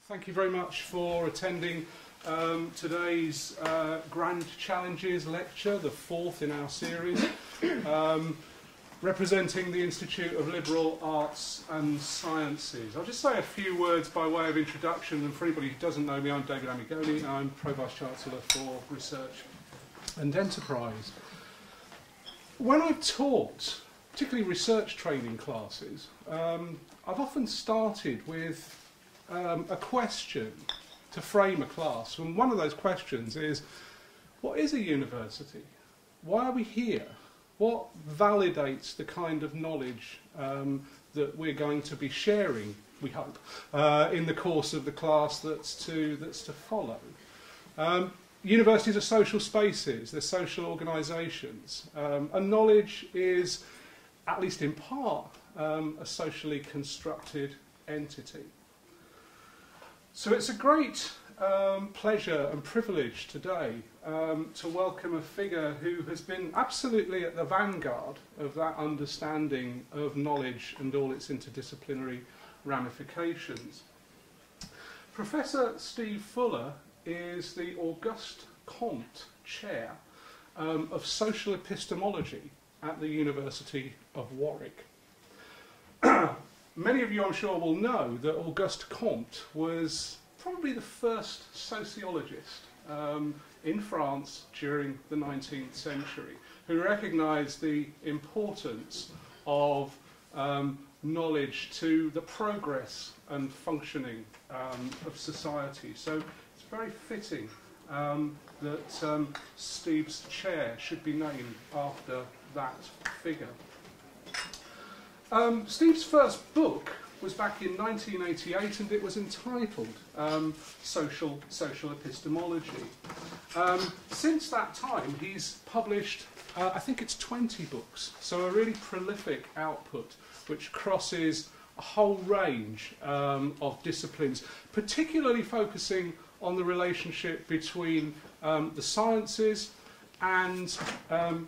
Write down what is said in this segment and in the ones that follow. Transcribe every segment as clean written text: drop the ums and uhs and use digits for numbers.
Thank you very much for attending today's Grand Challenges lecture, the fourth in our series, representing the Institute of Liberal Arts and Sciences. I'll just say a few words by way of introduction, and for anybody who doesn't know me, I'm David Amigoni. I'm Pro-Vice-Chancellor for Research and Enterprise. When I've taught, particularly research training classes, I've often started with a question to frame a class, and one of those questions is, what is a university? Why are we here? What validates the kind of knowledge that we're going to be sharing, we hope, in the course of the class that's to follow? Universities are social spaces, they're social organisations, and knowledge is, at least in part, a socially constructed entity. So it's a great pleasure and privilege today to welcome a figure who has been absolutely at the vanguard of that understanding of knowledge and all its interdisciplinary ramifications. Professor Steve Fuller is the Auguste Comte Chair of Social Epistemology at the University of Warwick. Many of you, I'm sure, will know that Auguste Comte was probably the first sociologist in France during the 19th century who recognised the importance of knowledge to the progress and functioning of society. So it's very fitting that Steve's chair should be named after that figure. Steve's first book was back in 1988, and it was entitled Social Epistemology. Since that time, he's published, I think it's 20 books, so a really prolific output which crosses a whole range of disciplines, particularly focusing on the relationship between the sciences and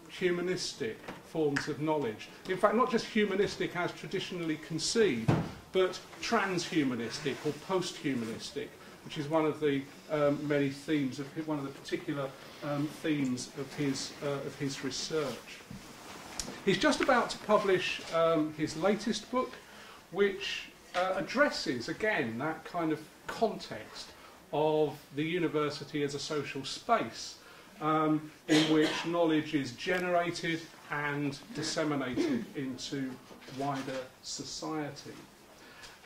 humanistic forms of knowledge. In fact, not just humanistic as traditionally conceived, but transhumanistic or post-humanistic, which is one of the many themes of one of the particular themes of his research. He's just about to publish his latest book, which addresses again that kind of context of the university as a social space, in which knowledge is generated and disseminated into wider society.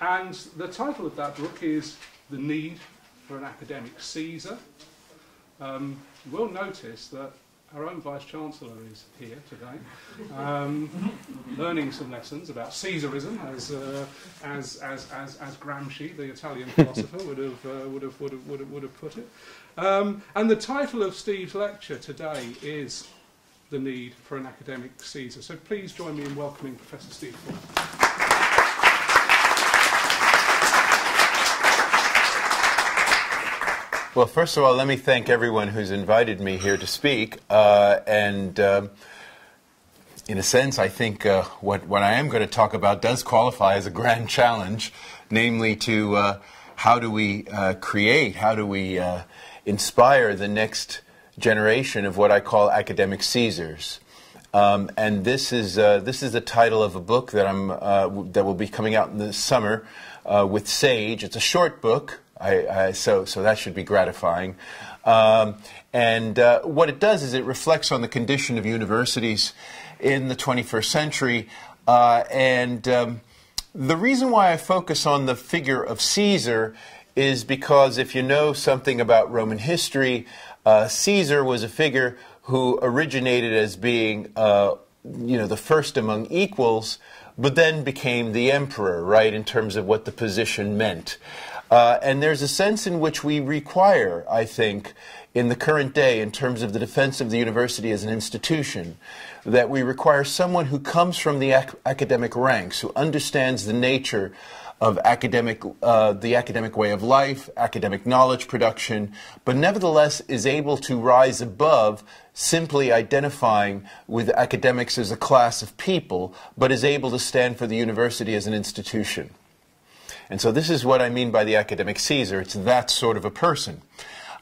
And the title of that book is The Need for an Academic Cesar. You will notice that our own Vice-Chancellor is here today, learning some lessons about Cesar Ism, as Gramsci, the Italian philosopher, would have put it. And the title of Steve's lecture today is The Need for an Academic Cesar. So please join me in welcoming Professor Steve Fuller. Well, first of all, let me thank everyone who's invited me here to speak. In a sense, I think what I am going to talk about does qualify as a grand challenge, namely to how do we create, how do we inspire the next generation of what I call academic Caesars. And this is the title of a book that that will be coming out in the summer with Sage. It's a short book. So that should be gratifying. What it does is it reflects on the condition of universities in the 21st century. The reason why I focus on the figure of Caesar is because if you know something about Roman history, Caesar was a figure who originated as being the first among equals, but then became the emperor, right, in terms of what the position meant. And there's a sense in which we require, I think, in the current day, in terms of the defense of the university as an institution, that we require someone who comes from the academic ranks, who understands the nature of the academic way of life, academic knowledge production, but nevertheless is able to rise above simply identifying with academics as a class of people, but is able to stand for the university as an institution. And so this is what I mean by the academic Caesar. It's that sort of a person.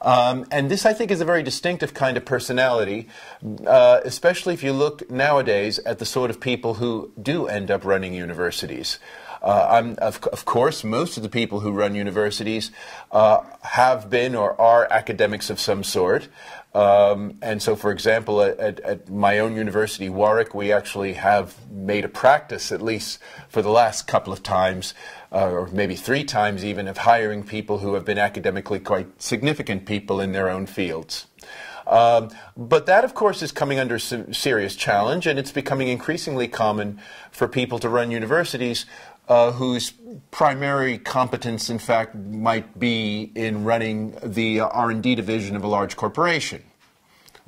And this, I think, is a very distinctive kind of personality, especially if you look nowadays at the sort of people who do end up running universities. Of course, most of the people who run universities have been or are academics of some sort. And so, for example, at my own university, Warwick, we actually have made a practice, at least for the last couple of times, or maybe 3 times even, of hiring people who have been academically quite significant people in their own fields. But that, of course, is coming under some serious challenge, and it's becoming increasingly common for people to run universities whose primary competence, in fact, might be in running the R&D division of a large corporation.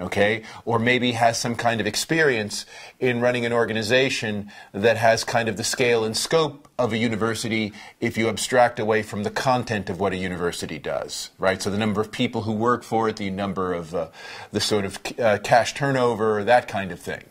Okay, or maybe has some kind of experience in running an organization that has kind of the scale and scope of a university if you abstract away from the content of what a university does, right? So the number of people who work for it, the number of the sort of cash turnover, that kind of thing.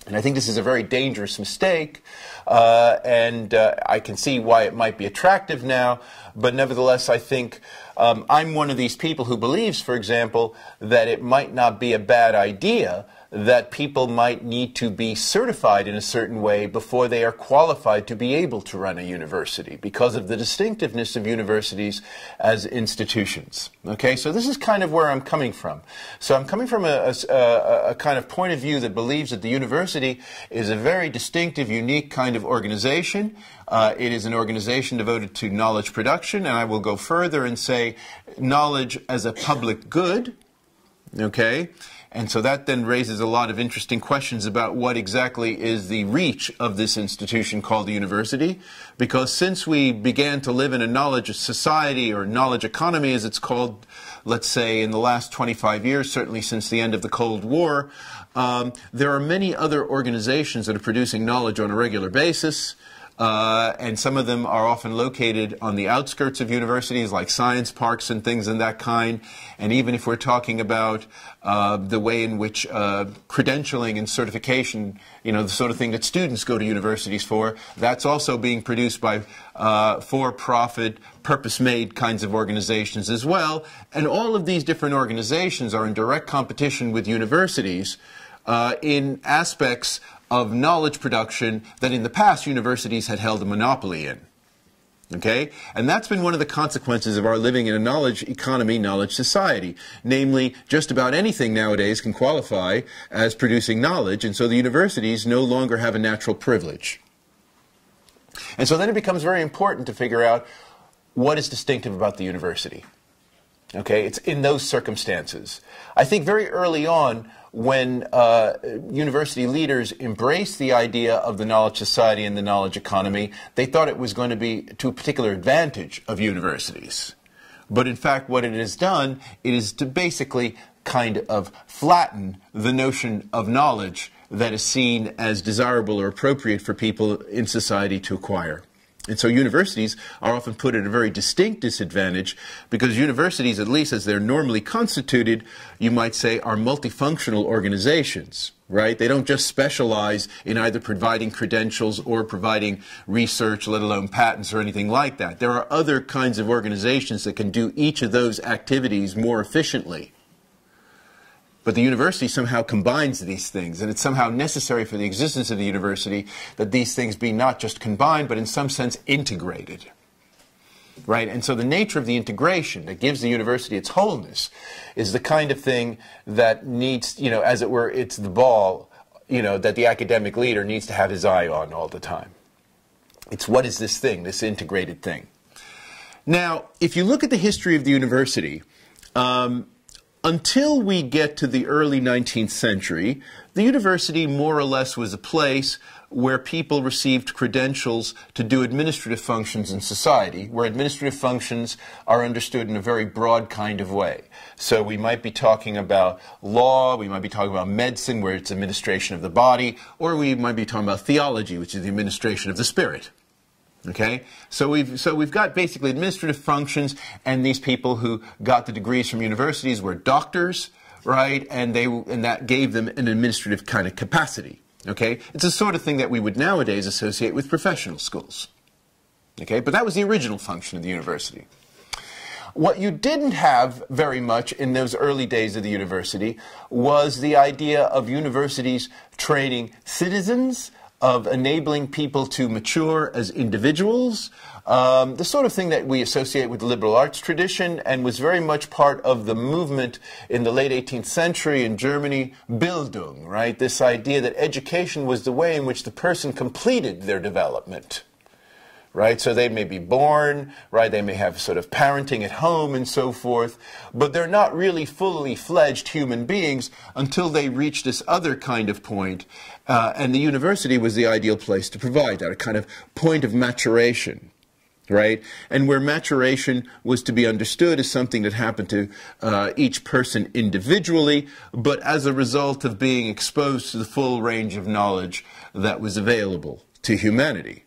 And I think this is a very dangerous mistake, and I can see why it might be attractive now, but nevertheless I think I'm one of these people who believes, for example, that it might not be a bad idea that people might need to be certified in a certain way before they are qualified to be able to run a university because of the distinctiveness of universities as institutions. Okay, so this is kind of where I'm coming from. So I'm coming from a kind of point of view that believes that the university is a very distinctive, unique kind of organization. It is an organization devoted to knowledge production, and I will go further and say knowledge as a public good. Okay? And so that then raises a lot of interesting questions about what exactly is the reach of this institution called the university. Because since we began to live in a knowledge society, or knowledge economy as it's called, let's say in the last 25 years, certainly since the end of the Cold War, there are many other organizations that are producing knowledge on a regular basis. And some of them are often located on the outskirts of universities, like science parks and things of that kind. And even if we're talking about the way in which credentialing and certification, you know, the sort of thing that students go to universities for, that's also being produced by for-profit, purpose-made kinds of organizations as well. And all of these different organizations are in direct competition with universities in aspects of knowledge production that in the past universities had held a monopoly in. Okay? And that's been one of the consequences of our living in a knowledge economy, knowledge society. Namely, just about anything nowadays can qualify as producing knowledge, and so the universities no longer have a natural privilege. And so then it becomes very important to figure out what is distinctive about the university. Okay? It's in those circumstances. I think very early on, when university leaders embraced the idea of the knowledge society and the knowledge economy, they thought it was going to be to a particular advantage of universities. But in fact, what it has done, it is to basically kind of flatten the notion of knowledge that is seen as desirable or appropriate for people in society to acquire. And so universities are often put at a very distinct disadvantage because universities, at least as they're normally constituted, you might say, are multifunctional organizations, right? They don't just specialize in either providing credentials or providing research, let alone patents or anything like that. There are other kinds of organizations that can do each of those activities more efficiently. But the university somehow combines these things, and it's somehow necessary for the existence of the university that these things be not just combined, but in some sense integrated. Right? And so the nature of the integration that gives the university its wholeness is the kind of thing that needs, you know, as it were, it's the ball, you know, that the academic leader needs to have his eye on all the time. It's what is this thing, this integrated thing. Now, if you look at the history of the university, until we get to the early 19th century, the university more or less was a place where people received credentials to do administrative functions in society, where administrative functions are understood in a very broad kind of way. So we might be talking about law, we might be talking about medicine, where it's administration of the body, or we might be talking about theology, which is the administration of the spirit. Okay, so we've got basically administrative functions, and these people who got the degrees from universities were doctors, right? And that gave them an administrative kind of capacity. Okay, it's the sort of thing that we would nowadays associate with professional schools. Okay, but that was the original function of the university. What you didn't have very much in those early days of the university was the idea of universities training citizens, of enabling people to mature as individuals, the sort of thing that we associate with the liberal arts tradition, and was very much part of the movement in the late 18th century in Germany, Bildung, right? This idea that education was the way in which the person completed their development. Right? So they may be born, right? They may have sort of parenting at home and so forth, but they're not really fully fledged human beings until they reach this other kind of point. And the university was the ideal place to provide that, a kind of point of maturation, right? And where maturation was to be understood as something that happened to each person individually, but as a result of being exposed to the full range of knowledge that was available to humanity.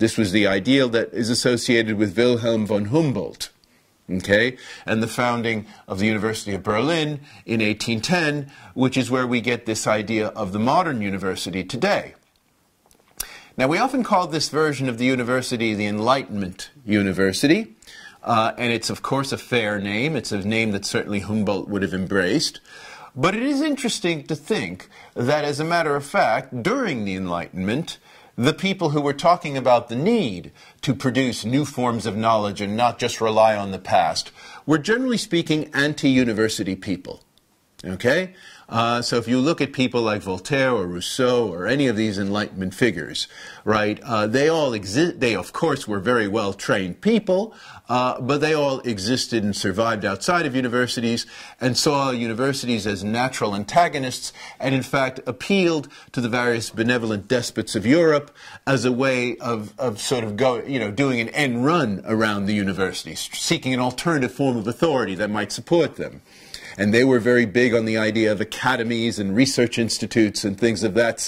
This was the ideal that is associated with Wilhelm von Humboldt, okay, and the founding of the University of Berlin in 1810, which is where we get this idea of the modern university today. Now, we often call this version of the university the Enlightenment University, and it's, of course, a fair name. It's a name that certainly Humboldt would have embraced. But it is interesting to think that, as a matter of fact, during the Enlightenment, the people who were talking about the need to produce new forms of knowledge and not just rely on the past were, generally speaking, anti-university people. Okay? So if you look at people like Voltaire or Rousseau or any of these Enlightenment figures, right, they all exist. They, of course, were very well-trained people, but they all existed and survived outside of universities and saw universities as natural antagonists and, in fact, appealed to the various benevolent despots of Europe as a way of sort of doing an end run around the universities, seeking an alternative form of authority that might support them. And they were very big on the idea of academies and research institutes and things of that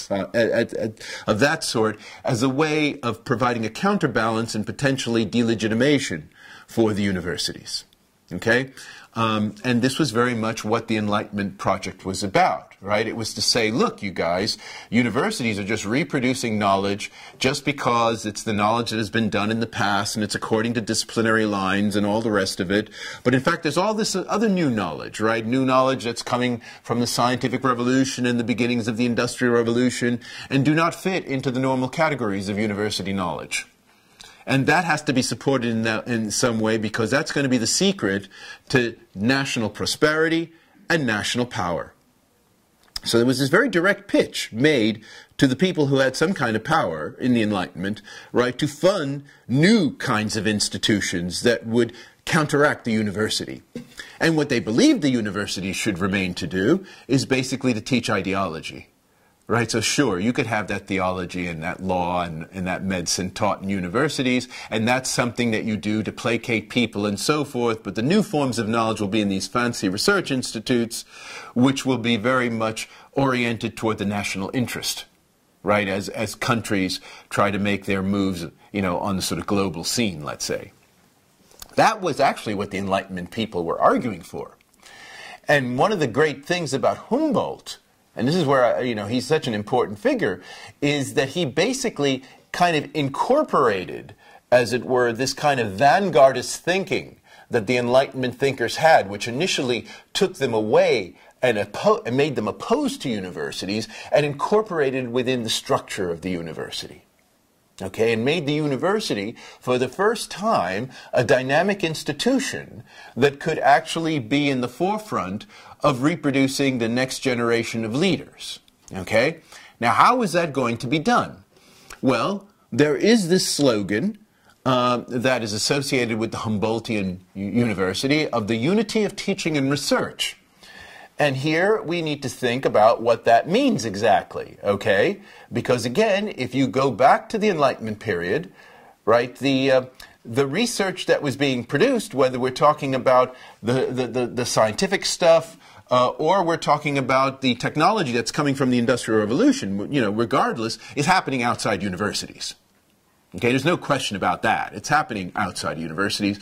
sort as a way of providing a counterbalance and potentially delegitimation for the universities. Okay? And this was very much what the Enlightenment project was about, right? It was to say, look, you guys, universities are just reproducing knowledge just because it's the knowledge that has been done in the past and it's according to disciplinary lines and all the rest of it. But in fact, there's all this other new knowledge, right? New knowledge that's coming from the scientific revolution and the beginnings of the Industrial Revolution and do not fit into the normal categories of university knowledge. And that has to be supported in some way because that's going to be the secret to national prosperity and national power. So there was this very direct pitch made to the people who had some kind of power in the Enlightenment, right, to fund new kinds of institutions that would counteract the university. And what they believed the university should remain to do is basically to teach ideology. Right, so sure, you could have that theology and that law and that medicine taught in universities, and that's something that you do to placate people and so forth, but the new forms of knowledge will be in these fancy research institutes, which will be very much oriented toward the national interest, right, as countries try to make their moves, on the sort of global scene, let's say. That was actually what the Enlightenment people were arguing for. And one of the great things about Humboldt, and this is where, he's such an important figure, is that he basically kind of incorporated, as it were, this kind of vanguardist thinking that the Enlightenment thinkers had, which initially took them away and made them opposed to universities and incorporated within the structure of the university. Okay, and made the university, for the first time, a dynamic institution that could actually be in the forefront of reproducing the next generation of leaders. Okay? Now, how is that going to be done? Well, there is this slogan that is associated with the Humboldtian University of the unity of teaching and research. And here we need to think about what that means exactly, okay? Because again, if you go back to the Enlightenment period, right, the research that was being produced, whether we're talking about the scientific stuff or we're talking about the technology that's coming from the Industrial Revolution, regardless, is happening outside universities. Okay, there's no question about that. It's happening outside universities.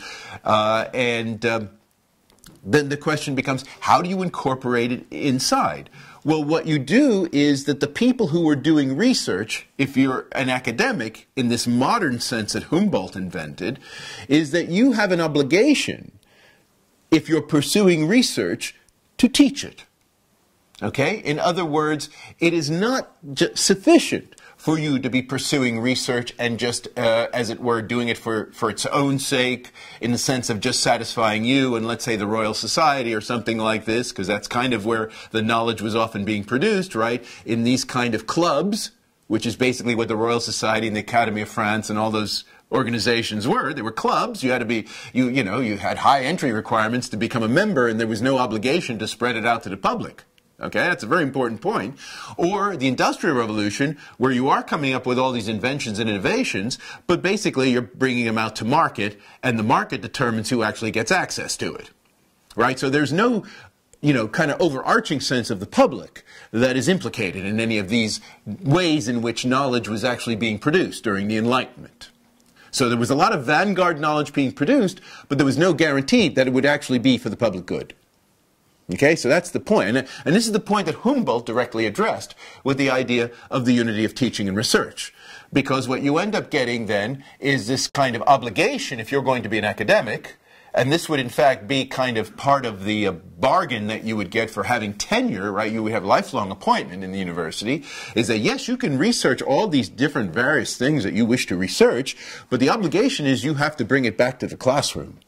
then the question becomes, how do you incorporate it inside? Well, what you do is that the people who are doing research, if you're an academic in this modern sense that Humboldt invented, is that you have an obligation, if you're pursuing research, to teach it. Okay? In other words, it is not sufficient for you to be pursuing research and just, as it were, doing it for its own sake, in the sense of just satisfying you and, let's say, the Royal Society or something like this, because that's kind of where the knowledge was often being produced, right? In these kind of clubs, which is basically what the Royal Society and the Academy of France and all those organizations were. They were clubs. You had to be, you had high entry requirements to become a member, and there was no obligation to spread it out to the public. Okay, that's a very important point. Or the Industrial Revolution, where you are coming up with all these inventions and innovations, but basically you're bringing them out to market, and the market determines who actually gets access to it. Right? So there's no, kind of overarching sense of the public that is implicated in any of these ways in which knowledge was actually being produced during the Enlightenment. So there was a lot of vanguard knowledge being produced, but there was no guarantee that it would actually be for the public good. Okay, so that's the point. And this is the point that Humboldt directly addressed with the idea of the unity of teaching and research. Because what you end up getting then is this kind of obligation if you're going to be an academic, and this would in fact be kind of part of the bargain that you would get for having tenure, right? You would have lifelong appointment in the university, is that yes, you can research all these different various things that you wish to research, but the obligation is you have to bring it back to the classroom.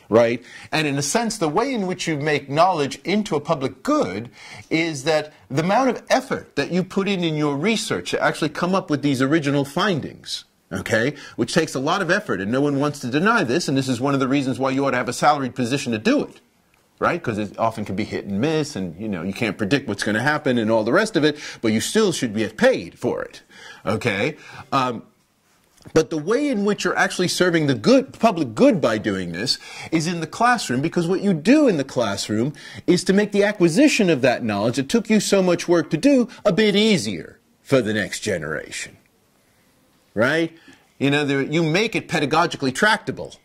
Right? And in a sense, the way in which you make knowledge into a public good is that the amount of effort that you put in your research to actually come up with these original findings, okay, which takes a lot of effort, and no one wants to deny this, and this is one of the reasons why you ought to have a salaried position to do it, right? Because it often can be hit and miss, and, you can't predict what's going to happen and all the rest of it, but you still should get paid for it, okay? But the way in which you're actually serving the public good by doing this is in the classroom, because what you do in the classroom is to make the acquisition of that knowledge that took you so much work to do a bit easier for the next generation. Right? You make it pedagogically tractable.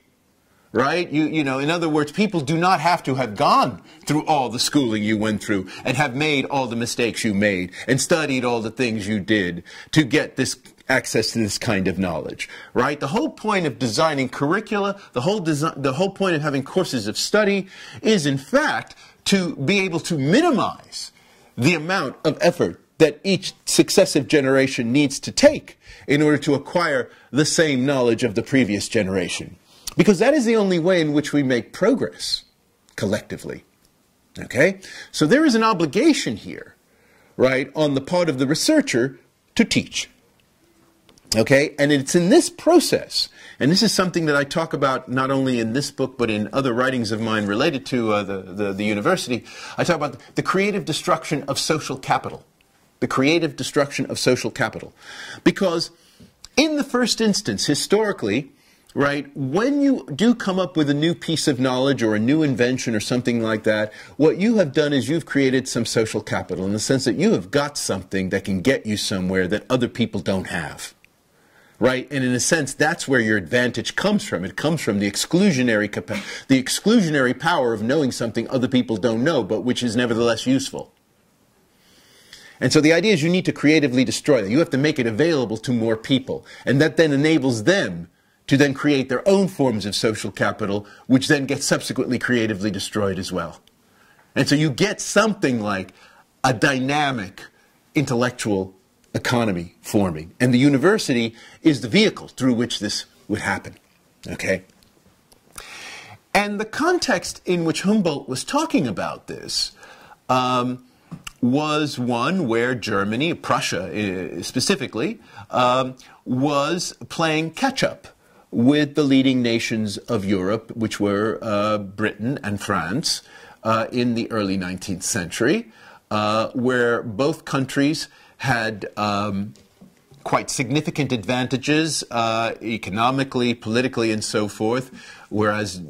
Right? In other words, people do not have to have gone through all the schooling you went through and have made all the mistakes you made and studied all the things you did to get this access to this kind of knowledge, right? The whole point of designing curricula, the whole point of having courses of study is, in fact, to be able to minimize the amount of effort that each successive generation needs to take in order to acquire the same knowledge of the previous generation. Because that is the only way in which we make progress collectively. Okay? So there is an obligation here, right, on the part of the researcher to teach. Okay? And it's in this process, and this is something that I talk about not only in this book but in other writings of mine related to the university, I talk about the creative destruction of social capital. The creative destruction of social capital. Because in the first instance, historically, right, when you do come up with a new piece of knowledge or a new invention or something like that, what you have done is you've created some social capital in the sense that you have got something that can get you somewhere that other people don't have. Right? And in a sense, that's where your advantage comes from. It comes from the exclusionary power of knowing something other people don't know, but which is nevertheless useful. And so the idea is you need to creatively destroy that. You have to make it available to more people. And that then enables them to then create their own forms of social capital, which then get subsequently creatively destroyed as well. And so you get something like a dynamic intellectual economy forming. And the university is the vehicle through which this would happen. Okay? And the context in which Humboldt was talking about this was one where Germany, Prussia specifically, was playing catch-up with the leading nations of Europe, which were Britain and France, in the early 19th century, where both countries had quite significant advantages economically, politically, and so forth, whereas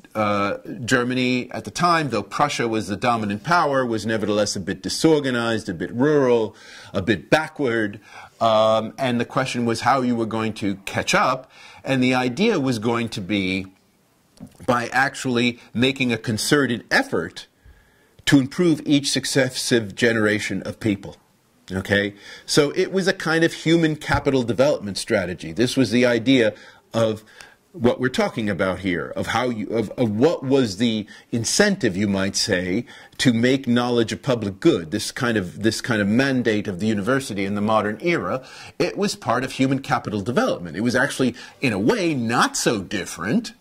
Germany at the time, though Prussia was the dominant power, was nevertheless a bit disorganized, a bit rural, a bit backward, and the question was how you were going to catch up, and the idea was going to be by actually making a concerted effort to improve each successive generation of people. Okay? So it was a kind of human capital development strategy. This was the idea of what we're talking about here, of how of what was the incentive, you might say, to make knowledge a public good, this kind of mandate of the university in the modern era. It was part of human capital development. It was actually, in a way, not so different,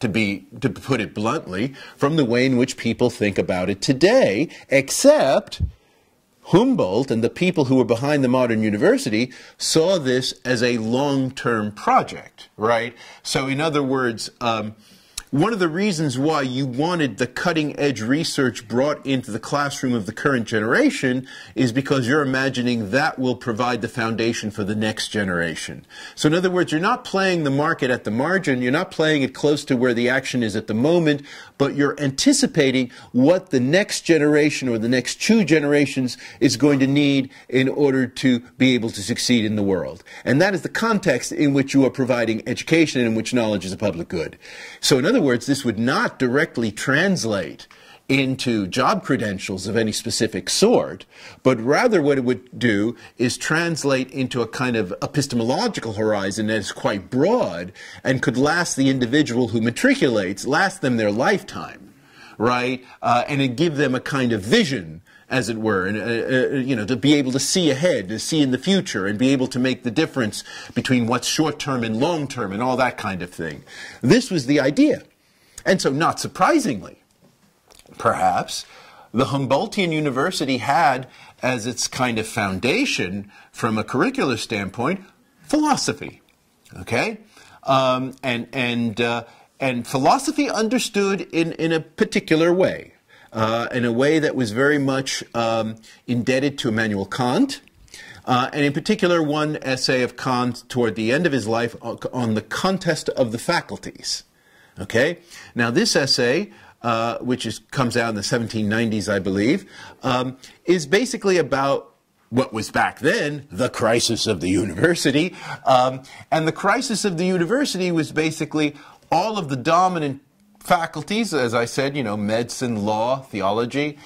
to put it bluntly, from the way in which people think about it today, except Humboldt and the people who were behind the modern university saw this as a long-term project, right? So in other words, one of the reasons why you wanted the cutting-edge research brought into the classroom of the current generation is because you're imagining that will provide the foundation for the next generation. So in other words, you're not playing the market at the margin, you're not playing it close to where the action is at the moment, but you're anticipating what the next generation or the next two generations is going to need in order to be able to succeed in the world. And that is the context in which you are providing education and in which knowledge is a public good. So in other words, this would not directly translate into job credentials of any specific sort, but rather what it would do is translate into a kind of epistemological horizon that is quite broad and could last the individual who matriculates, last them their lifetime, right? And it give them a kind of vision, as it were, and you know, to be able to see ahead, to see in the future, and be able to make the difference between what's short-term and long-term and all that kind of thing. This was the idea. And so, not surprisingly, perhaps, the Humboldtian University had as its kind of foundation, from a curricular standpoint, philosophy. Okay? And philosophy understood in a particular way. In a way that was very much indebted to Immanuel Kant, and in particular one essay of Kant toward the end of his life on the contest of the faculties. Okay? Now this essay, which comes out in the 1790s, I believe, is basically about what was back then the crisis of the university. And the crisis of the university was basically all of the dominant faculties, as I said, you know, medicine, law, theology,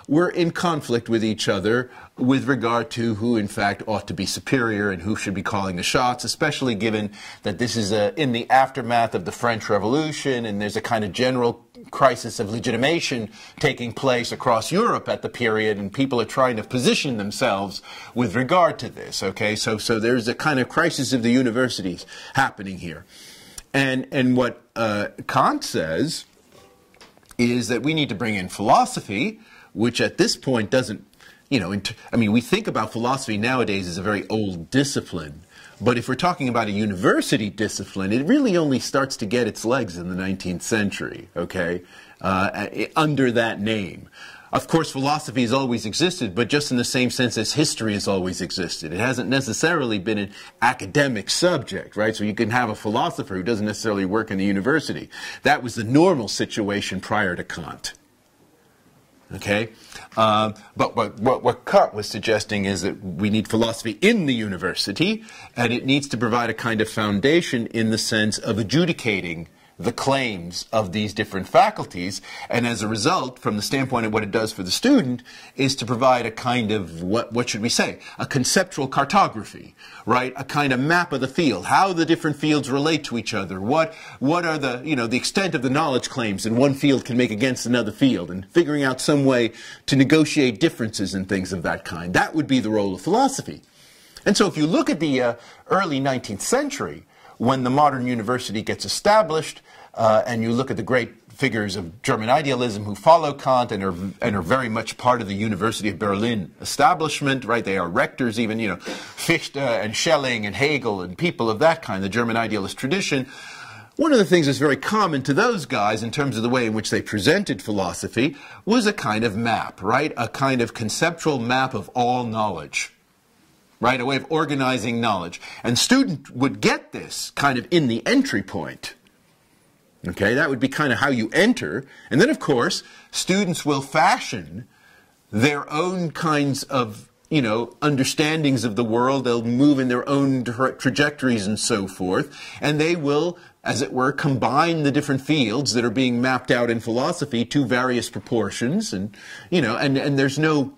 were in conflict with each other with regard to who, in fact, ought to be superior and who should be calling the shots, especially given that this is in the aftermath of the French Revolution, and there's a kind of general crisis of legitimation taking place across Europe at the period, and people are trying to position themselves with regard to this, okay? So there's a kind of crisis of the universities happening here. And what Kant says is that we need to bring in philosophy, which at this point doesn't, you know, I mean, we think about philosophy nowadays as a very old discipline. But if we're talking about a university discipline, it really only starts to get its legs in the 19th century, okay, under that name. Of course, philosophy has always existed, but just in the same sense as history has always existed. It hasn't necessarily been an academic subject, right? So you can have a philosopher who doesn't necessarily work in the university. That was the normal situation prior to Kant. Okay? But what Kant was suggesting is that we need philosophy in the university, and it needs to provide a kind of foundation in the sense of adjudicating the claims of these different faculties, and as a result, from the standpoint of what it does for the student, is to provide a kind of, what should we say, a conceptual cartography, right? A kind of map of the field, how the different fields relate to each other, what are the, you know, the extent of the knowledge claims that one field can make against another field, and figuring out some way to negotiate differences and things of that kind. That would be the role of philosophy. And so if you look at the early 19th century, when the modern university gets established, and you look at the great figures of German idealism who follow Kant and are very much part of the University of Berlin establishment, right? They are rectors, even, you know, Fichte and Schelling and Hegel and people of that kind, the German idealist tradition. One of the things that's very common to those guys in terms of the way in which they presented philosophy was a kind of map, right? A kind of conceptual map of all knowledge. Right, a way of organizing knowledge. And student would get this kind of in the entry point. Okay, that would be kind of how you enter. And then, of course, students will fashion their own kinds of, you know, understandings of the world. They'll move in their own trajectories and so forth. And they will as it were, combine the different fields that are being mapped out in philosophy to various proportions, and, you know, and there's no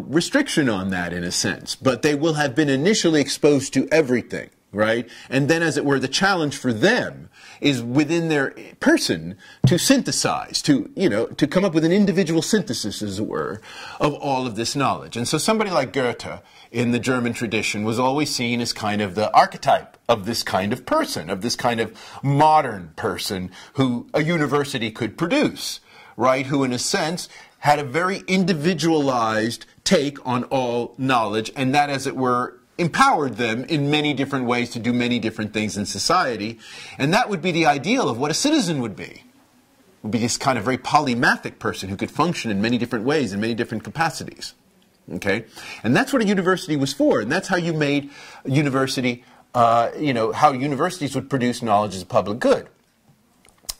restriction on that in a sense, but they will have been initially exposed to everything, right? And then, as it were, the challenge for them is within their person to synthesize, to, you know, to come up with an individual synthesis, as it were, of all of this knowledge. And so somebody like Goethe in the German tradition was always seen as kind of the archetype of this kind of person, of this kind of modern person who a university could produce, right? Who, in a sense, had a very individualized take on all knowledge, and that, as it were, empowered them in many different ways to do many different things in society. And that would be the ideal of what a citizen would be. Would be this kind of very polymathic person who could function in many different ways, in many different capacities. Okay? And that's what a university was for, and that's how you made a university, you know, how universities would produce knowledge as a public good.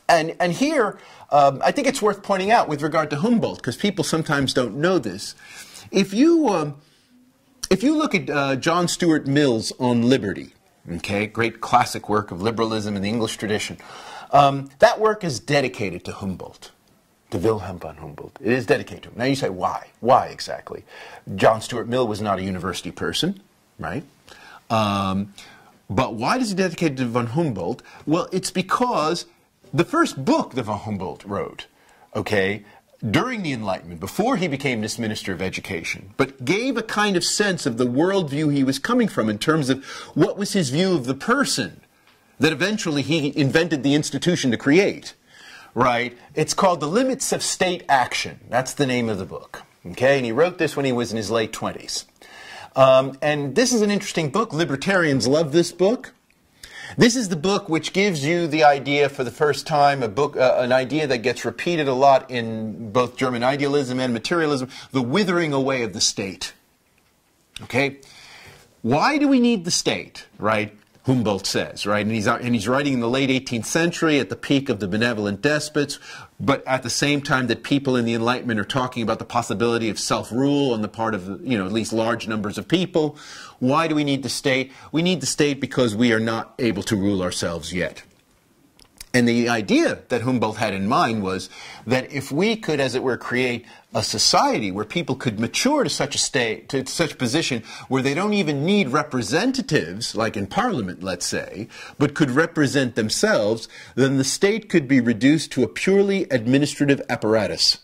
And here, I think it's worth pointing out with regard to Humboldt, because people sometimes don't know this. If you look at John Stuart Mill's On Liberty, okay, great classic work of liberalism in the English tradition, that work is dedicated to Humboldt, to Wilhelm von Humboldt. It is dedicated to him. Now you say, why? Why exactly? John Stuart Mill was not a university person, right? But why does he dedicate it to von Humboldt? Well, it's because the first book that von Humboldt wrote, okay, during the Enlightenment, before he became this Minister of Education, but gave a kind of sense of the worldview he was coming from in terms of what was his view of the person that eventually he invented the institution to create, right? It's called The Limits of State Action. That's the name of the book, okay? And he wrote this when he was in his late 20s. And this is an interesting book. Libertarians love this book. This is the book which gives you the idea for the first time, an idea that gets repeated a lot in both German idealism and materialism, the withering away of the state. Okay? Why do we need the state, right? Humboldt says, right? And he's writing in the late 18th century at the peak of the benevolent despots, but at the same time that people in the Enlightenment are talking about the possibility of self-rule on the part of, you know, at least large numbers of people. Why do we need the state? We need the state because we are not able to rule ourselves yet. And the idea that Humboldt had in mind was that if we could, as it were, create a society where people could mature to such a state, to such a position where they don't even need representatives, like in Parliament, let's say, but could represent themselves, then the state could be reduced to a purely administrative apparatus.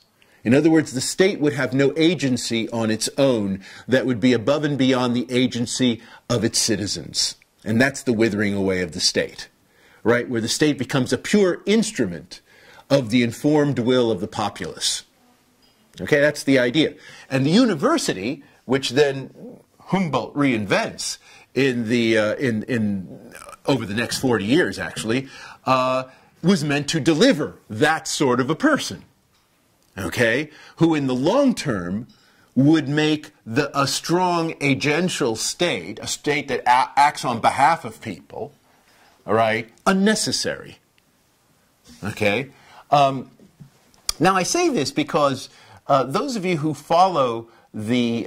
In other words, the state would have no agency on its own that would be above and beyond the agency of its citizens. And that's the withering away of the state. Right, where the state becomes a pure instrument of the informed will of the populace. Okay, that's the idea. And the university, which then Humboldt reinvents in the over the next 40 years, actually, was meant to deliver that sort of a person. Okay, who in the long term would make a strong agential state, a state that acts on behalf of people, all right, unnecessary. Okay? Now I say this because those of you who follow the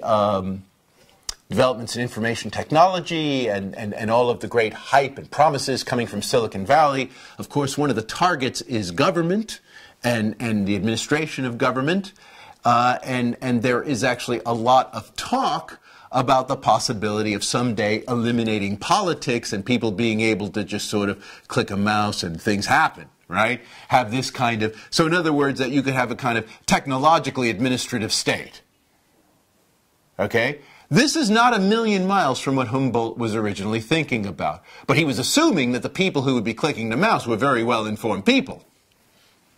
developments in information technology and all of the great hype and promises coming from Silicon Valley, of course one of the targets is government and the administration of government. And there is actually a lot of talk about the possibility of someday eliminating politics and people being able to just sort of click a mouse and things happen, right? Have this kind of, so in other words, that you could have a kind of technologically administrative state. Okay? This is not a million miles from what Humboldt was originally thinking about. But he was assuming that the people who would be clicking the mouse were very well-informed people.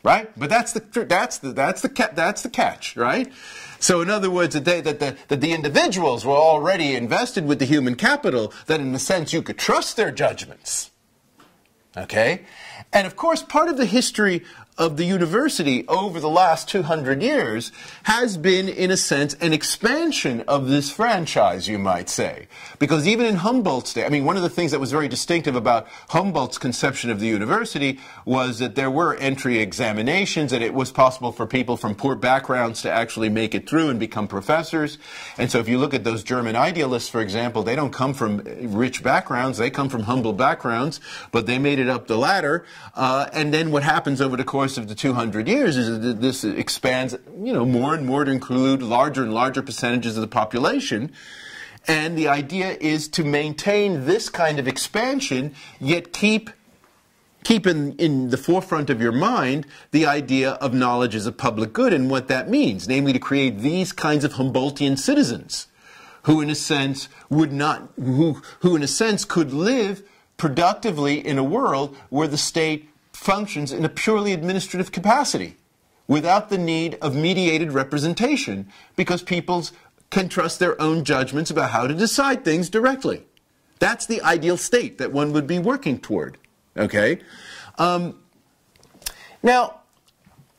Right? But that's the catch, right? So in other words, that the individuals were already invested with the human capital, that in a sense you could trust their judgments. Okay? And of course, part of the history of the university over the last 200 years has been, in a sense, an expansion of this franchise, you might say. Because even in Humboldt's day, I mean, one of the things that was very distinctive about Humboldt's conception of the university was that there were entry examinations, and it was possible for people from poor backgrounds to actually make it through and become professors. And so if you look at those German idealists, for example, they don't come from rich backgrounds, they come from humble backgrounds, but they made it up the ladder. And then what happens over the course of the 200 years is that this expands, more and more to include larger and larger percentages of the population. And the idea is to maintain this kind of expansion, yet keep in the forefront of your mind the idea of knowledge as a public good and what that means, namely to create these kinds of Humboldtian citizens who in a sense would not, who in a sense could live productively in a world where the state functions in a purely administrative capacity without the need of mediated representation, because people can trust their own judgments about how to decide things directly. That's the ideal state that one would be working toward. Okay? Now,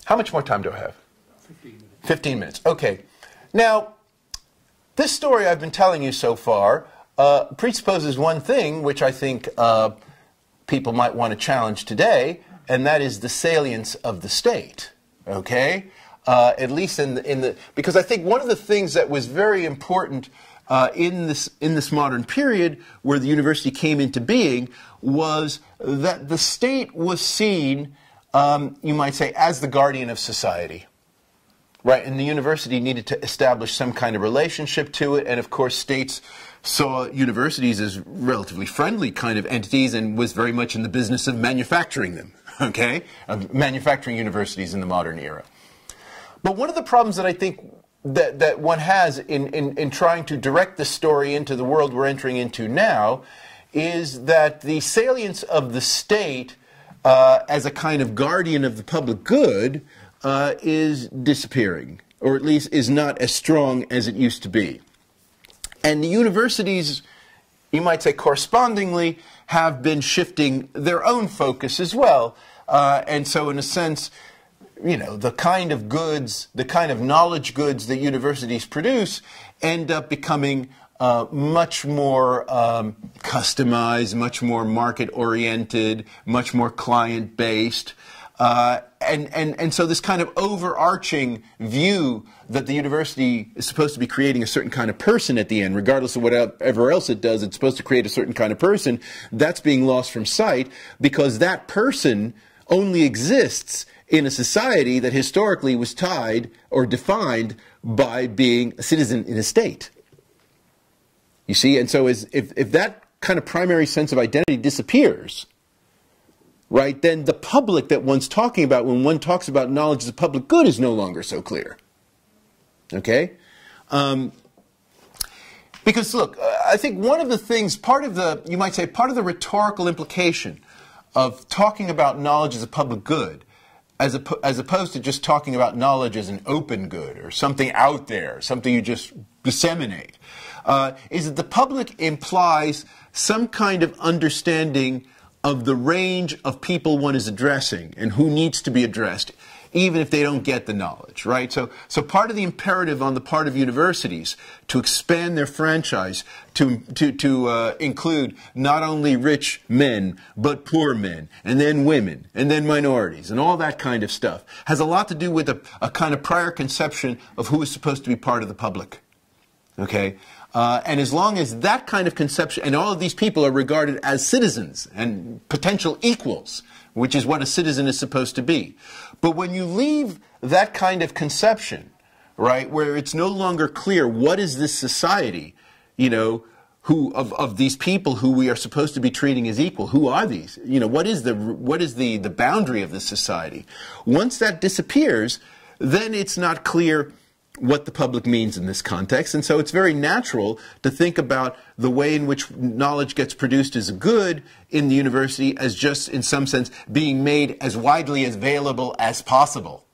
how much more time do I have? 15 minutes. 15 minutes. Okay. Now, this story I've been telling you so far presupposes one thing which I think people might want to challenge today, and that is the salience of the state. Okay? At least because I think one of the things that was very important in this modern period where the university came into being was that the state was seen, you might say, as the guardian of society. Right, and the university needed to establish some kind of relationship to it, and of course states saw universities as relatively friendly kind of entities and was very much in the business of manufacturing them, okay? Of manufacturing universities in the modern era. But one of the problems that I think that one has in trying to direct the story into the world we're entering into now is that the salience of the state as a kind of guardian of the public good is disappearing, or at least is not as strong as it used to be. And the universities, you might say correspondingly, have been shifting their own focus as well. And so in a sense, the kind of goods, the kind of knowledge goods that universities produce end up becoming much more customized, much more market-oriented, much more client-based. And so this kind of overarching view that the university is supposed to be creating a certain kind of person at the end, regardless of whatever else it does, it's supposed to create a certain kind of person, that's being lost from sight because that person only exists in a society that historically was tied or defined by being a citizen in a state. You see, and so if that kind of primary sense of identity disappears, right, then the public that one's talking about when one talks about knowledge as a public good is no longer so clear. Okay? Because, look, I think one of the things, you might say, part of the rhetorical implication of talking about knowledge as a public good, as opposed to just talking about knowledge as an open good or something out there, something you just disseminate, is that the public implies some kind of understanding of the range of people one is addressing and who needs to be addressed, even if they don't get the knowledge, right? So part of the imperative on the part of universities to expand their franchise to include not only rich men, but poor men, and then women, and then minorities, and all that kind of stuff, has a lot to do with a kind of prior conception of who is supposed to be part of the public, okay? And as long as that kind of conception, and all of these people are regarded as citizens and potential equals, which is what a citizen is supposed to be. But when you leave that kind of conception, right, where it's no longer clear what is this society, who of these people who we are supposed to be treating as equal, who are these? What is the boundary of this society? Once that disappears, then it's not clear what the public means in this context, and so it's very natural to think about the way in which knowledge gets produced as a good in the university as just, in some sense, being made as widely available as possible,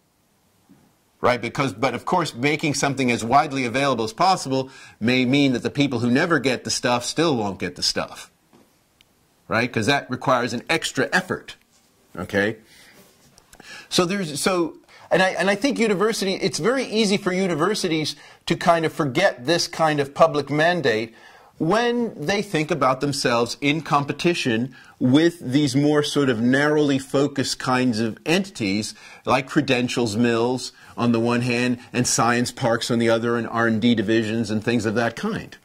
right? But of course, making something as widely available as possible may mean that the people who never get the stuff still won't get the stuff, right? Because that requires an extra effort, Okay? And I think it's very easy for universities to kind of forget this kind of public mandate when they think about themselves in competition with these more sort of narrowly focused kinds of entities like credentials mills on the one hand and science parks on the other and R&D divisions and things of that kind.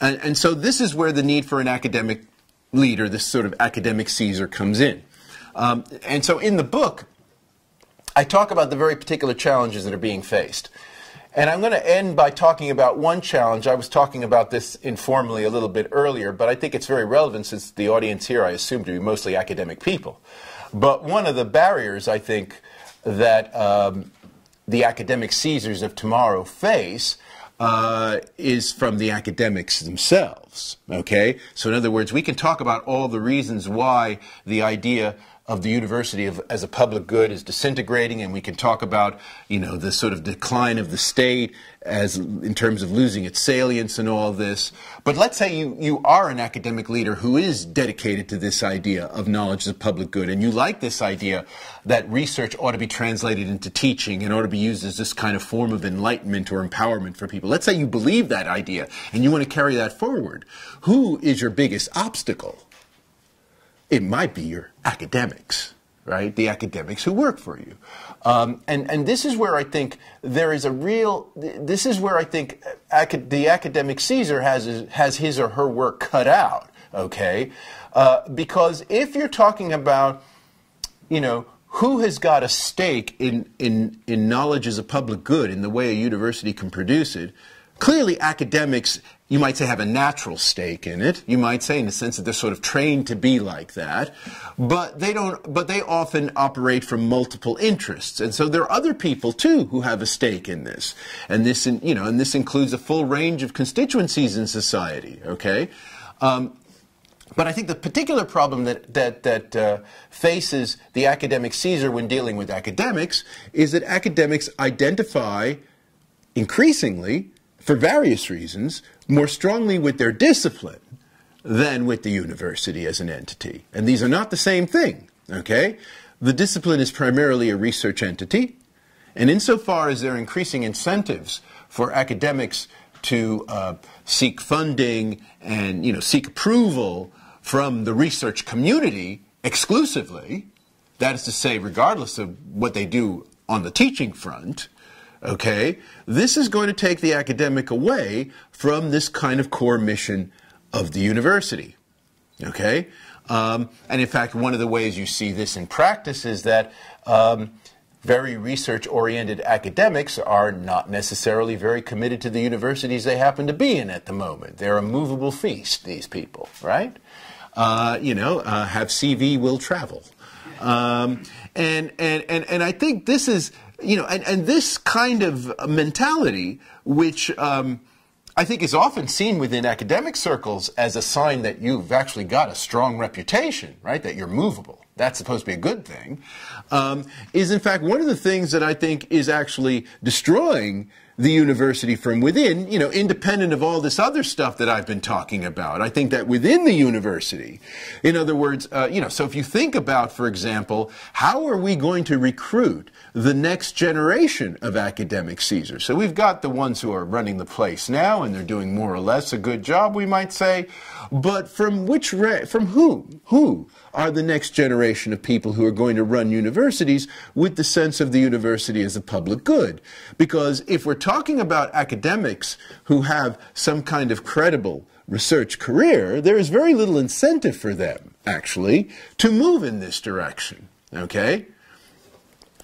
And so this is where the need for an academic leader, this sort of academic Caesar, comes in. And so in the book, I talk about the very particular challenges that are being faced. And I'm going to end by talking about one challenge. I was talking about this informally a little bit earlier, but I think it's very relevant since the audience here I assume to be mostly academic people. But one of the barriers, I think, that the academic Caesars of tomorrow face is from the academics themselves. Okay? So in other words, we can talk about all the reasons why the idea of the university as a public good is disintegrating, and we can talk about, you know, the sort of decline of the state as in terms of losing its salience and all this. But let's say you are an academic leader who is dedicated to this idea of knowledge as a public good, and you like this idea that research ought to be translated into teaching and ought to be used as this kind of form of enlightenment or empowerment for people. Let's say you believe that idea and you want to carry that forward. Who is your biggest obstacle? It might be your academics, right? The academics who work for you. And this is where I think there is a real, this is where I think the academic Caesar has his or her work cut out, okay? Because if you're talking about, you know, who has got a stake in knowledge as a public good in the way a university can produce it, clearly academics, you might say, have a natural stake in it. You might say in the sense that they're sort of trained to be like that. But they often operate from multiple interests. And so there are other people too who have a stake in this. And this includes a full range of constituencies in society, okay? But I think the particular problem that faces the academic Caesar when dealing with academics is that academics identify increasingly, for various reasons, more strongly with their discipline than with the university as an entity. And these are not the same thing, okay? The discipline is primarily a research entity, and insofar as there are increasing incentives for academics to seek funding and, you know, seek approval from the research community exclusively, that is to say, regardless of what they do on the teaching front, okay, this is going to take the academic away from this kind of core mission of the university, okay? And in fact, one of the ways you see this in practice is that very research-oriented academics are not necessarily very committed to the universities they happen to be in at the moment. They're a movable feast, these people, right? Have CV, will travel. And I think this is, you know, and this kind of mentality, which I think is often seen within academic circles as a sign that you've actually got a strong reputation, right, that you're movable. That's supposed to be a good thing, is in fact one of the things that I think is actually destroying the university from within, you know, independent of all this other stuff that I've been talking about. I think that within the university, in other words, so if you think about, for example, how are we going to recruit the next generation of academic Caesars? So we've got the ones who are running the place now, and they're doing more or less a good job, we might say, but from who? Who are the next generation of people who are going to run universities with the sense of the university as a public good? Because if we're talking about academics who have some kind of credible research career, there is very little incentive for them, actually, to move in this direction, okay?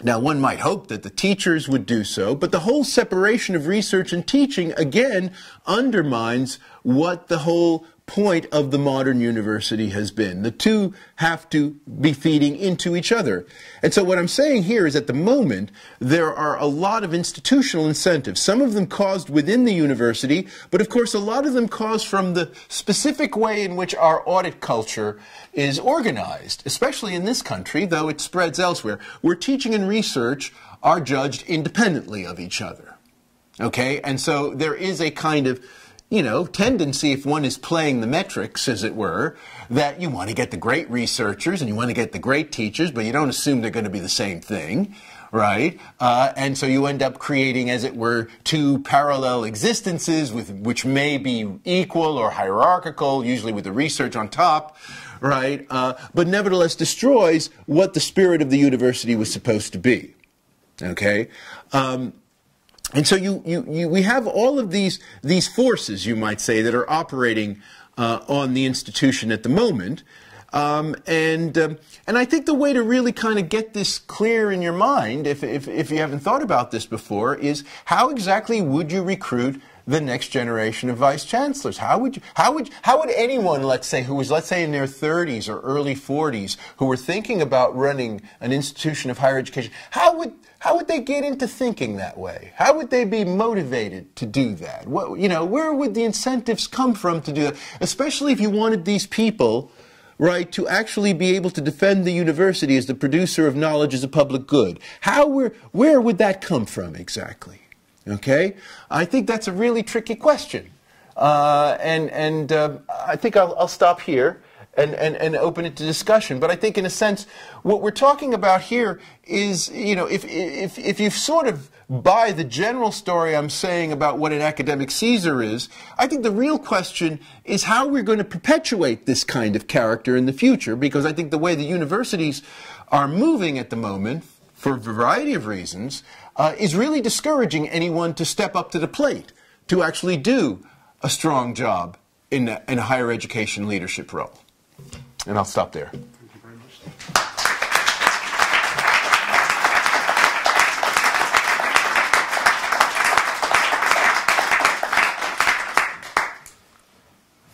Now, one might hope that the teachers would do so, but the whole separation of research and teaching, again, undermines what the whole point of the modern university has been. The two have to be feeding into each other. And so what I'm saying here is at the moment, there are a lot of institutional incentives, some of them caused within the university, but of course a lot of them caused from the specific way in which our audit culture is organized, especially in this country, though it spreads elsewhere, where teaching and research are judged independently of each other. Okay? And so there is a kind of, you know, tendency, if one is playing the metrics, as it were, that you want to get the great researchers and you want to get the great teachers, but you don't assume they're going to be the same thing, right? And so you end up creating, as it were, two parallel existences which may be equal or hierarchical, usually with the research on top, right? But nevertheless destroys what the spirit of the university was supposed to be, okay? And so we have all of these forces, you might say, that are operating on the institution at the moment. And I think the way to really kind of get this clear in your mind, if you haven't thought about this before, is how exactly would you recruit the next generation of vice chancellors? How would anyone, let's say, who was, let's say, in their 30s or early 40s, who were thinking about running an institution of higher education, how would they get into thinking that way? How would they be motivated to do that? What, you know, where would the incentives come from to do that? Especially if you wanted these people, right, to actually be able to defend the university as the producer of knowledge as a public good. Where would that come from exactly? Okay, I think that's a really tricky question, and I think I'll stop here and open it to discussion. But I think, in a sense, what we're talking about here is, you know, if you sort of buy the general story I'm saying about what an academic Caesar is, I think the real question is how we're going to perpetuate this kind of character in the future, because I think the way the universities are moving at the moment, for a variety of reasons, is really discouraging anyone to step up to the plate, to actually do a strong job in a higher education leadership role. And I'll stop there. Thank you very much.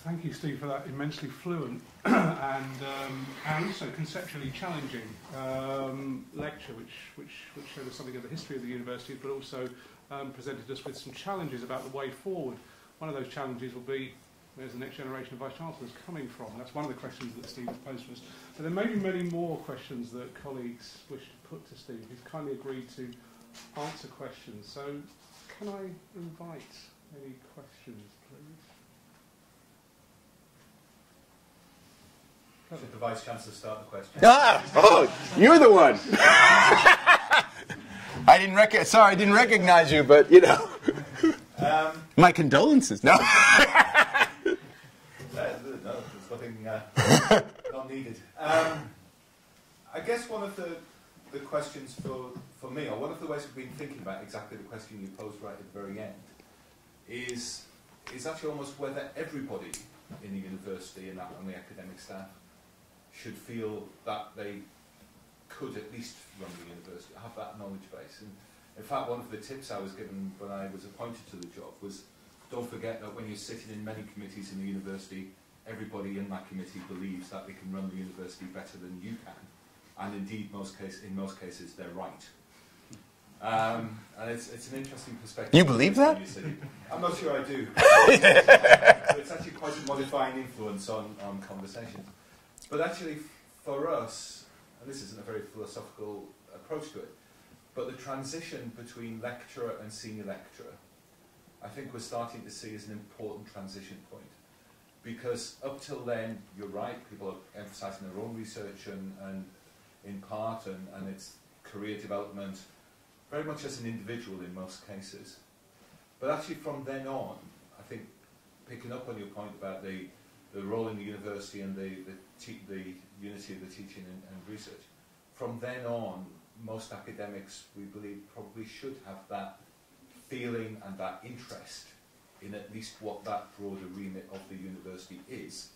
Thank you, Steve, for that immensely fluent and also conceptually challenging lecture, which showed us something of the history of the university, but also presented us with some challenges about the way forward. One of those challenges will be, where's the next generation of vice-chancellors coming from? That's one of the questions that Steve has posed to us. But there may be many more questions that colleagues wish to put to Steve. He's kindly agreed to answer questions. So can I invite any questions, please? Should the Vice-Chancellor start the question? Oh, you're the one. I didn't recognize you, but, you know. My condolences. No. No, there's nothing not needed. I guess one of the questions for me, or one of the ways we've been thinking about exactly the question you posed right at the very end, is actually almost whether everybody in the university and on the academic staff should feel that they could at least run the university, have that knowledge base. And in fact, one of the tips I was given when I was appointed to the job was, don't forget that when you're sitting in many committees in the university, everybody in that committee believes that they can run the university better than you can. And indeed, in most cases, they're right. And it's an interesting perspective. You believe that? I'm not sure I do. So it's actually quite a modifying influence on conversations. But actually, for us, and this isn't a very philosophical approach to it, but the transition between lecturer and senior lecturer, I think we're starting to see as an important transition point. Because up till then, you're right, people are emphasising their own research and in part, and its career development, very much as an individual in most cases. But actually from then on, I think, picking up on your point about the role in the university and the unity of the teaching and research, from then on, most academics, we believe, probably should have that feeling and that interest in at least what that broader remit of the university is.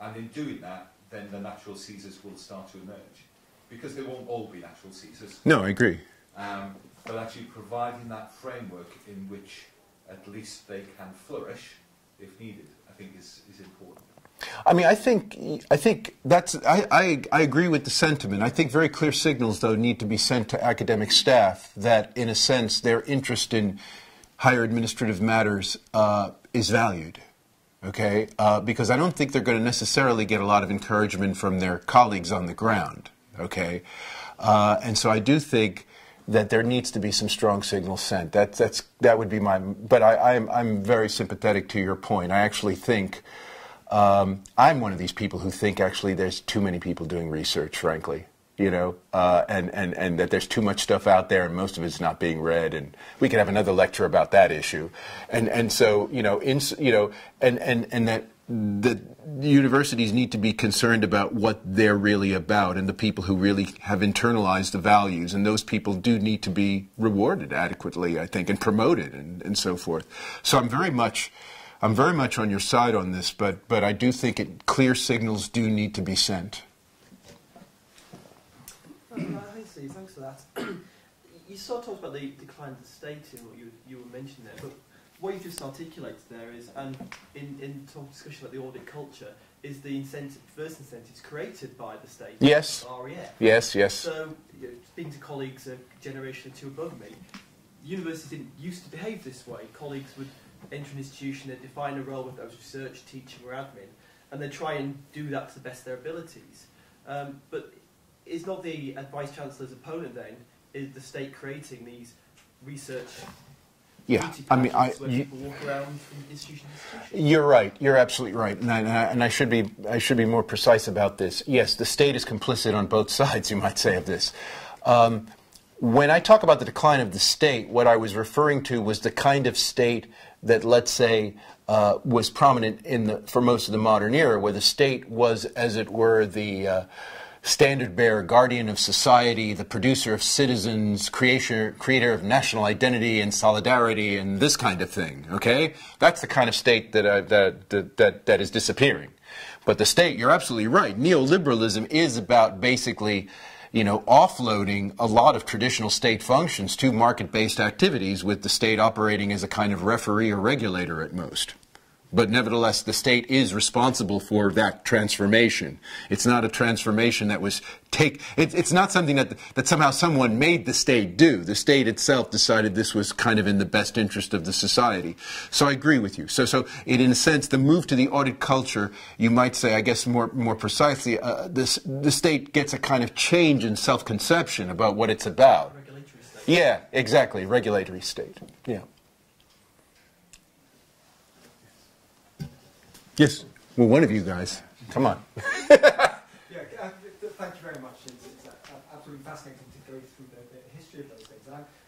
And in doing that, then the natural Caesars will start to emerge. Because they won't all be natural Caesars. No, I agree. But actually providing that framework in which at least they can flourish, if needed, I think is important. I mean, I think that's, I agree with the sentiment. I think very clear signals, though, need to be sent to academic staff that, in a sense, their interest in higher administrative matters is valued, okay? Because I don't think they're going to necessarily get a lot of encouragement from their colleagues on the ground, okay? And so I do think that there needs to be some strong signals sent. That would be my. But I'm very sympathetic to your point. I actually think I'm one of these people who think actually there's too many people doing research, frankly. You know, and that there's too much stuff out there, and most of it's not being read. And we could have another lecture about that issue. And so and that the universities need to be concerned about what they're really about and the people who really have internalized the values, and those people do need to be rewarded adequately, I think, and promoted and so forth. So I'm very much on your side on this, but I do think clear signals do need to be sent. Hi Steve, thanks for that. You sort of talked about the decline of the state in what you were mentioning there, but what you just articulated there is, and in talk discussion about the audit culture, is the first incentives created by the state. Yes. REF. Yes, yes. So, speaking to colleagues a generation or two above me, universities didn't used to behave this way. Colleagues would enter an institution, they'd define a role, whether that was research, teaching or admin, and they'd try and do that to the best of their abilities. But is not the Vice-Chancellor's opponent then, is the state creating these research? Yeah, I mean, people walk around from institution to institution? You're right. You're absolutely right, and I should be more precise about this. Yes, the state is complicit on both sides, you might say, of this. When I talk about the decline of the state, what I was referring to was the kind of state that, let's say, was prominent for most of the modern era, where the state was, as it were, the standard bearer, guardian of society, the producer of citizens, creator of national identity and solidarity, and this kind of thing. Okay, that's the kind of state that is disappearing. But the state, you're absolutely right. Neoliberalism is about basically, offloading a lot of traditional state functions to market-based activities, with the state operating as a kind of referee or regulator at most. But nevertheless, the state is responsible for that transformation. It's not a transformation that was it's not something that somehow someone made the state do. The state itself decided this was kind of in the best interest of the society. So I agree with you. So in a sense, the move to the audit culture, you might say, I guess more precisely, the state gets a kind of change in self-conception about what it's about. Regulatory state. Yeah, exactly. Regulatory state. Yeah. Yes. Well, one of you guys. Come on. Yeah, thank you very much. It's absolutely fascinating to go through the history of those things.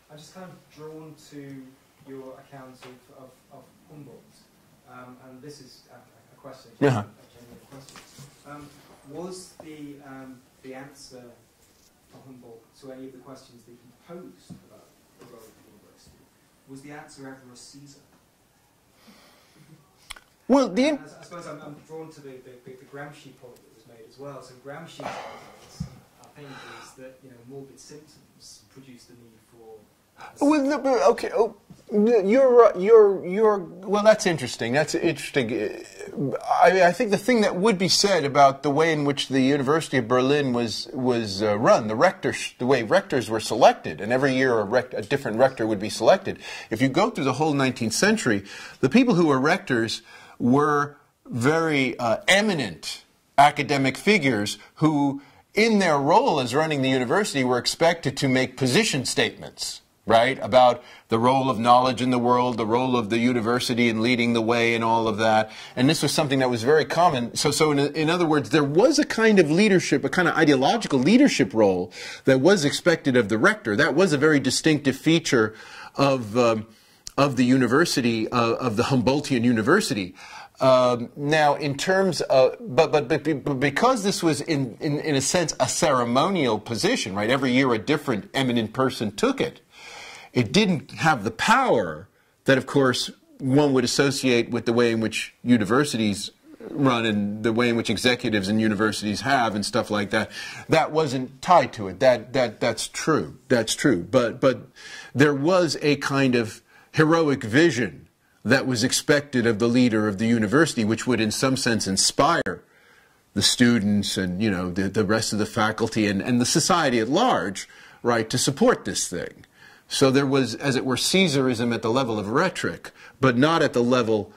I'm just kind of drawn to your account of Humboldt, and this is a question. A genuine question. Was the answer for Humboldt to any of the questions that he posed about the role of the university, was the answer ever a Caesar? Well, I suppose I'm drawn to the Gramsci point that was made as well. So Gramsci's argument, I think, is that morbid symptoms produce the need for. Well, no, okay. Oh, you're. Well, that's interesting. That's interesting. I think the thing that would be said about the way in which the University of Berlin was run, the way rectors were selected, and every year a different rector would be selected. If you go through the whole 19th century, the people who were rectors were very eminent academic figures who, in their role as running the university, were expected to make position statements, right, about the role of knowledge in the world, the role of the university in leading the way, and all of that. And this was something that was very common. So in other words, there was a kind of leadership, a kind of ideological leadership role that was expected of the rector. That was a very distinctive feature of the university, of the Humboldtian University. Now, in terms of, but because this was in a sense a ceremonial position, right? Every year a different eminent person took it. It didn't have the power that, of course, one would associate with the way in which universities run and the way in which executives in universities have and stuff like that. That wasn't tied to it. That's true. That's true. But there was a kind of heroic vision that was expected of the leader of the university, which would in some sense inspire the students and the rest of the faculty and the society at large, right, to support this thing. So there was, as it were, Caesarism at the level of rhetoric, but not at the level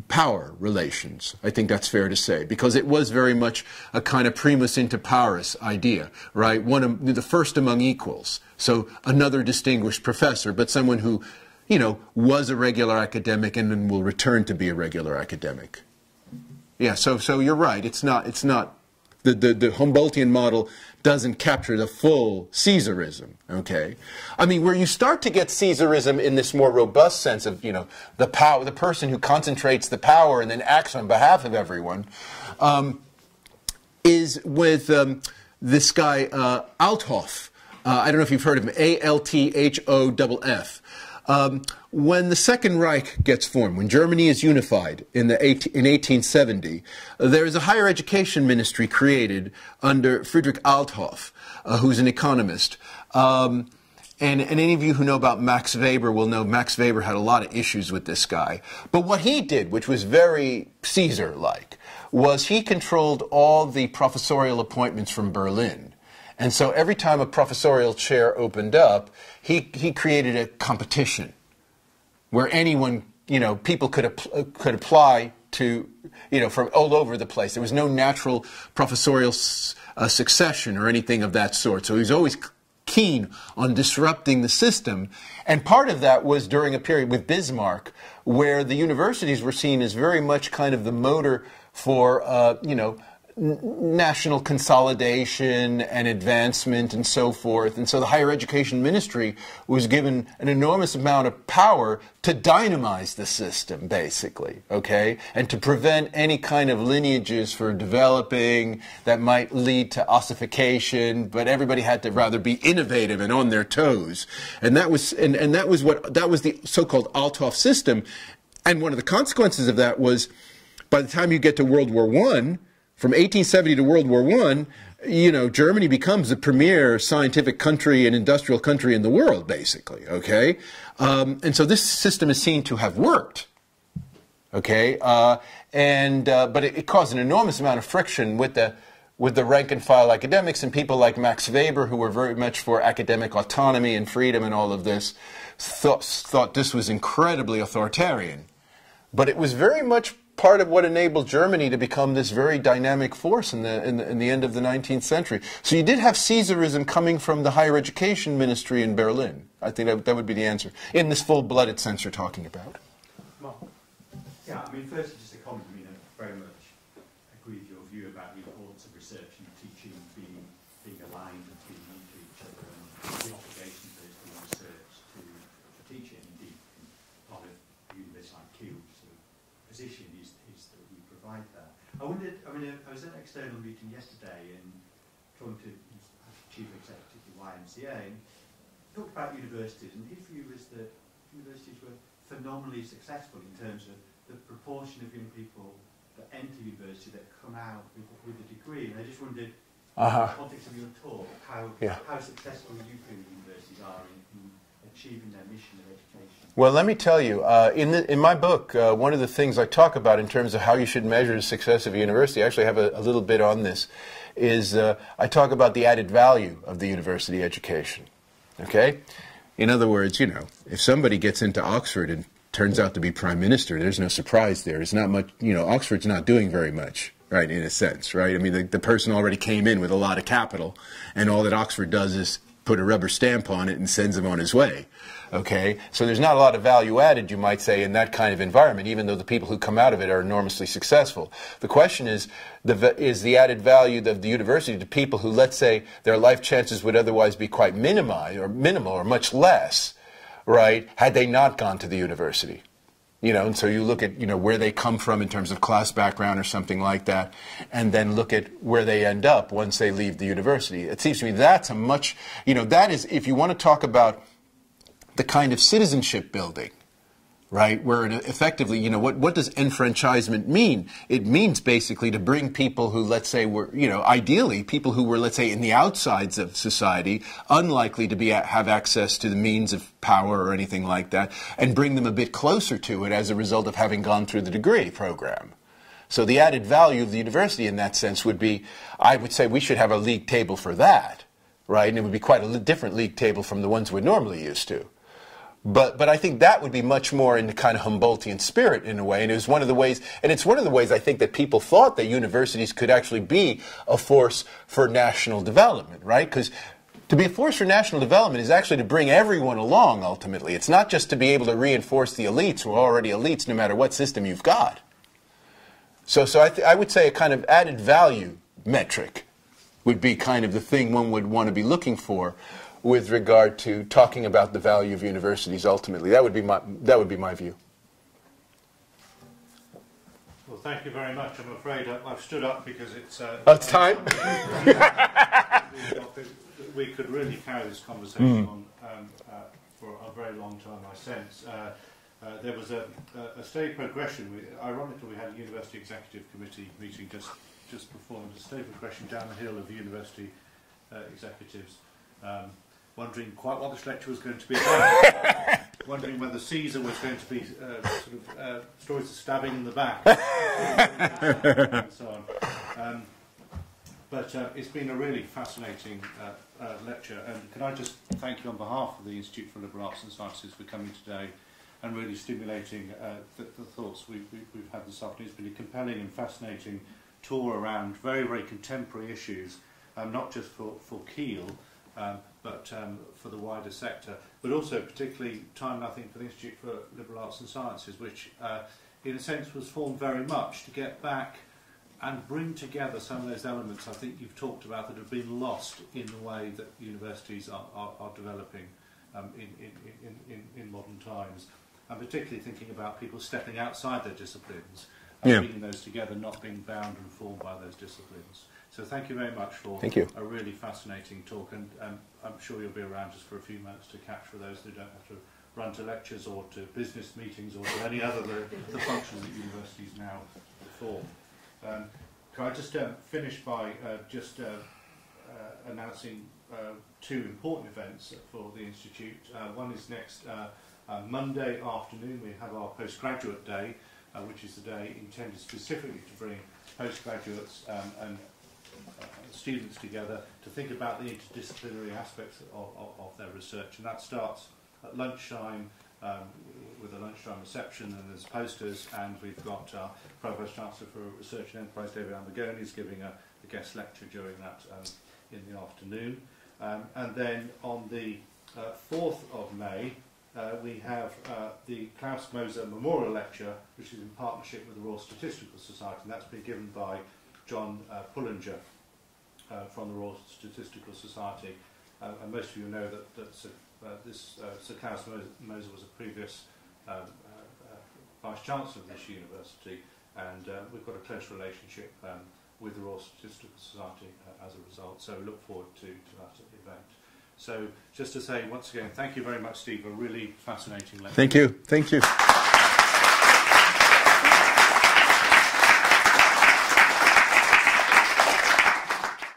power relations. I think that's fair to say, because it was very much a kind of primus inter pares idea, right? The first among equals. So another distinguished professor, but someone who, you know, was a regular academic and then will return to be a regular academic. Yeah, so you're right. It's not the Humboldtian model doesn't capture the full Caesarism, okay? I mean, where you start to get Caesarism in this more robust sense of, you know, the person who concentrates the power and then acts on behalf of everyone, is with this guy, Althoff. I don't know if you've heard of him, Althoff. When the Second Reich gets formed, when Germany is unified in 1870, there is a higher education ministry created under Friedrich Althoff, who's an economist. And any of you who know about Max Weber will know Max Weber had a lot of issues with this guy. But what he did, which was very Caesar-like, was he controlled all the professorial appointments from Berlin. And so every time a professorial chair opened up, he created a competition where anyone, you know, people could apply to, you know, from all over the place. There was no natural professorial succession or anything of that sort. So he was always keen on disrupting the system. And part of that was during a period with Bismarck where the universities were seen as very much kind of the motor for, you know, national consolidation and advancement and so forth. And so the higher education ministry was given an enormous amount of power to dynamize the system, basically, okay? And to prevent any kind of lineages for developing that might lead to ossification, but everybody had to rather be innovative and on their toes. And that was the so-called Althoff system. And one of the consequences of that was by the time you get to World War I, from 1870 to World War I, you know, Germany becomes the premier scientific country and industrial country in the world, basically, okay? And so this system is seen to have worked, okay? But it caused an enormous amount of friction with the rank and file academics, and people like Max Weber, who were very much for academic autonomy and freedom and all of this, thought this was incredibly authoritarian. But it was very much part of what enabled Germany to become this very dynamic force in the end of the 19th century. So you did have Caesarism coming from the higher education ministry in Berlin. I think that would be the answer, in this full-blooded sense you're talking about. Mark? Yeah, I mean, firstly, just a comment. I mean, I very much agree with your view about the importance of research and teaching being aligned and feeding into each other, and the obligation there is to research to teaching. Indeed, part of universities like Keele sort of position is that we provide that. I wondered, I mean, I was at an external meeting yesterday and talking to the chief executive of the YMCA, and talked about universities, and his view was that universities were phenomenally successful in terms of the proportion of young people that enter university that come out with a degree. And I just wondered, in the context of your talk, how successful you feel universities are in achieving their mission of education. Well, let me tell you, in my book, one of the things I talk about in terms of how you should measure the success of a university, I actually have a little bit on this, is I talk about the added value of the university education. Okay? In other words, you know, if somebody gets into Oxford and turns out to be prime minister, there's no surprise there. It's not much, you know, Oxford's not doing very much, right, in a sense, right? I mean, the person already came in with a lot of capital, and all that Oxford does is put a rubber stamp on it and sends him on his way. Okay, so there's not a lot of value added, you might say, in that kind of environment, even though the people who come out of it are enormously successful. The question is the added value of the university to people who, let's say, their life chances would otherwise be quite minimal or much less, right, had they not gone to the university. You know, and so you look at, you know, where they come from in terms of class background or something like that, and then look at where they end up once they leave the university. It seems to me that's a much, you know, that is, if you want to talk about the kind of citizenship building, right, where it effectively, you know, what does enfranchisement mean? It means basically to bring people who, let's say, were, you know, ideally people who were, let's say, in the outsides of society, unlikely to have access to the means of power or anything like that, and bring them a bit closer to it as a result of having gone through the degree program. So the added value of the university in that sense would be, I would say we should have a league table for that, right, and it would be quite a different league table from the ones we're normally used to. But I think that would be much more in the kind of Humboldtian spirit in a way, and it was one of the ways, and it's one of the ways I think that people thought that universities could actually be a force for national development, right? Because to be a force for national development is actually to bring everyone along ultimately. It's not just to be able to reinforce the elites who are already elites no matter what system you've got. So I would say a kind of added value metric would be kind of the thing one would want to be looking for with regard to talking about the value of universities ultimately. That would be my view. Well, thank you very much. I'm afraid I've stood up because it's... it's time? We could really carry this conversation on for a very long time, I sense. There was a steady progression. Ironically, we had a University Executive Committee meeting just before. There was a steady progression down the hill of university executives. Wondering quite what this lecture was going to be about, wondering whether Caesar was going to be stories of stabbing in the back, and so on. But it's been a really fascinating lecture, and can I just thank you on behalf of the Institute for Liberal Arts and Sciences for coming today and really stimulating the thoughts we've had this afternoon. It's been a compelling and fascinating tour around very, very contemporary issues, not just for Keele, but for the wider sector, but also particularly timely, I think, for the Institute for Liberal Arts and Sciences, which in a sense was formed very much to get back and bring together some of those elements I think you've talked about that have been lost in the way that universities are developing in modern times. I'm particularly thinking about people stepping outside their disciplines and bringing those together, not being bound and formed by those disciplines. So thank you very much for a really fascinating talk, and I'm sure you'll be around just for a few minutes to capture those who don't have to run to lectures or to business meetings or to any other the functions that universities now perform. Can I just finish by announcing two important events for the Institute. One is next Monday afternoon. We have our postgraduate day, which is the day intended specifically to bring postgraduates and students together to think about the interdisciplinary aspects of their research, and that starts at lunchtime with a lunchtime reception, and there's posters, and we've got our Provost Chancellor for Research and Enterprise, David Ambagoni, is giving a guest lecture during that in the afternoon. And then on the 4th of May, we have the Klaus Moser Memorial Lecture, which is in partnership with the Royal Statistical Society, and that's been given by John Pullinger from the Royal Statistical Society. And most of you know that Sir Klaus Moser was a previous Vice-Chancellor of this university, and we've got a close relationship with the Royal Statistical Society as a result, so we look forward to that event. So just to say once again, thank you very much, Steve, a really fascinating lecture. Thank you. Thank you.